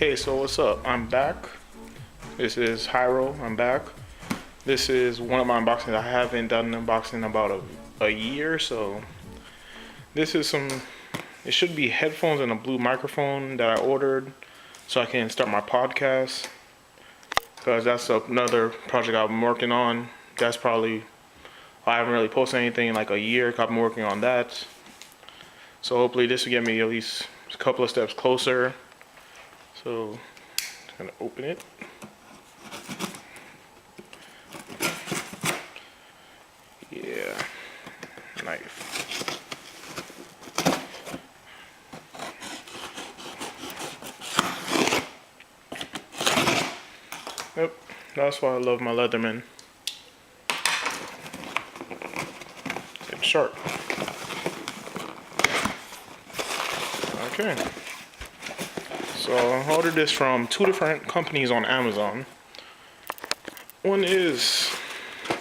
Hey, so what's up? I'm back. This is Hyro. I'm back. This is one of my unboxings. I haven't done an unboxing in about a year, so this is it should be headphones and a blue microphone that I ordered so I can start my podcast, because that's another project I've been working on. That's probably, I haven't really posted anything in like a year. I've been working on that. So hopefully this will get me at least a couple of steps closer. So I'm gonna open it. Yeah, knife. Yep, that's why I love my Leatherman. It's sharp. Okay. So I ordered this from two different companies on Amazon. One is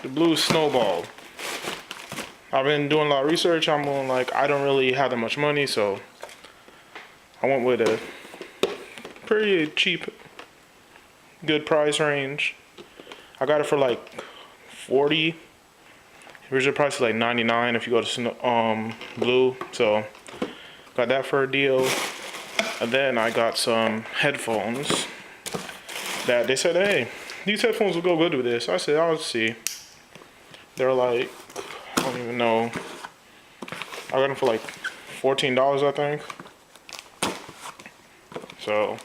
the blue Snowball. I've been doing a lot of research. I don't really have that much money, so I went with a pretty cheap, good price range. I got it for like 40. Original price is like 99 if you go to blue. So got that for a deal. And then I got some headphones that they said, hey, these headphones will go good with this. I said, I'll see. They're like, I don't even know. I got them for like $14, I think. So,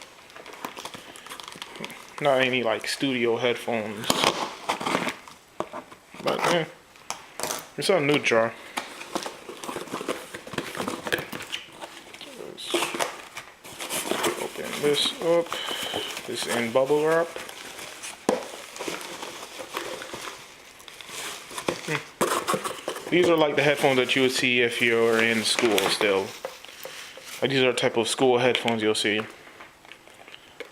not any like studio headphones. But it's a new jar. Let's open this up. This is in bubble wrap. These are like the headphones that you would see if you're in school still. Like these are the type of school headphones you'll see.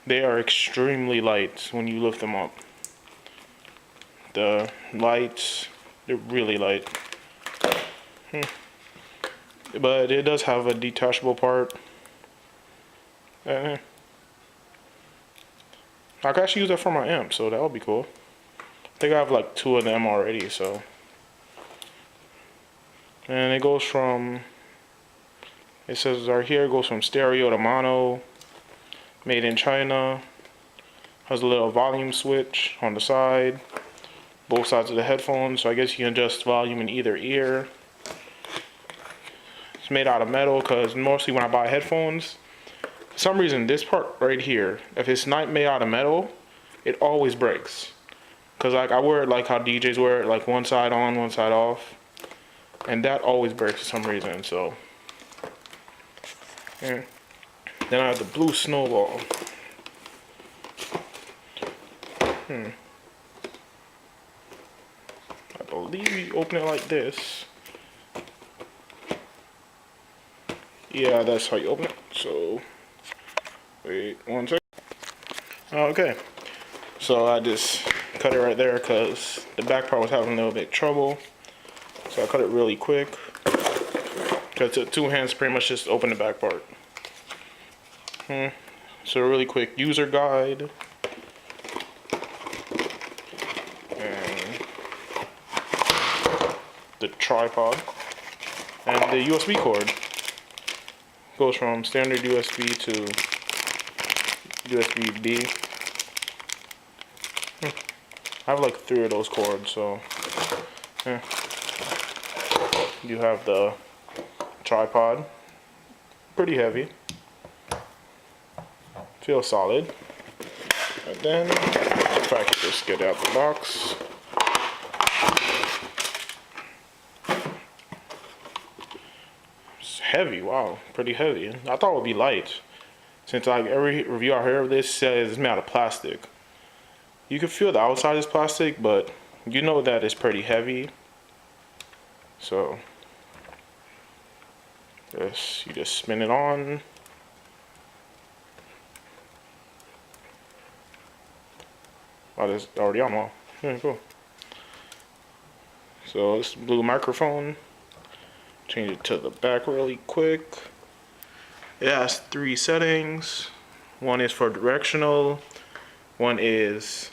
They are extremely light when you lift them up. The lights, they're really light. But it does have a detachable part. I can actually use that for my amp, so that would be cool. I think I have like 2 of them already, so. And it goes from, it says right here, it goes from stereo to mono, made in China. Has a little volume switch on the side, both sides of the headphones, so I guess you can adjust volume in either ear. It's made out of metal, because mostly when I buy headphones, for some reason this part right here, if it's not made out of metal, it always breaks. Because like I wear it like how DJs wear it, like one side on, one side off. And that always breaks for some reason, so. Yeah. Then I have the blue Snowball. I believe you open it like this. Yeah, that's how you open it. So, wait 1 second. Okay. So I just cut it right there because the back part was having a little bit of trouble. So I cut it really quick. Because the 2 hands pretty much just open the back part. So a really quick user guide. And the tripod. And the USB cord. Goes from standard USB to USB-B. I have like 3 of those cords, so. You have the tripod, pretty heavy, feels solid. And then if I could just get out the box, it's heavy. Wow, pretty heavy. I thought it would be light, since like every review I hear of this says it's made out of plastic. You can feel the outside is plastic, but you know that it's pretty heavy. So you just spin it on. Oh, it's already on. Wow. Yeah, cool. So this blue microphone. Change it to the back really quick. It has 3 settings. One is for directional. One is,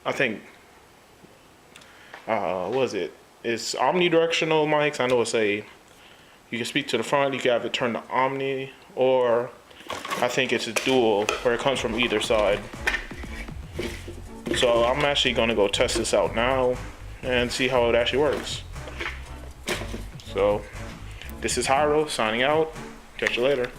I think, what is it? It's omnidirectional mics. I know it's you can speak to the front, you can have it turned to omni, or I think it's a dual where it comes from either side. So I'm actually gonna go test this out now and see how it actually works. So this is Hyro signing out. Catch you later.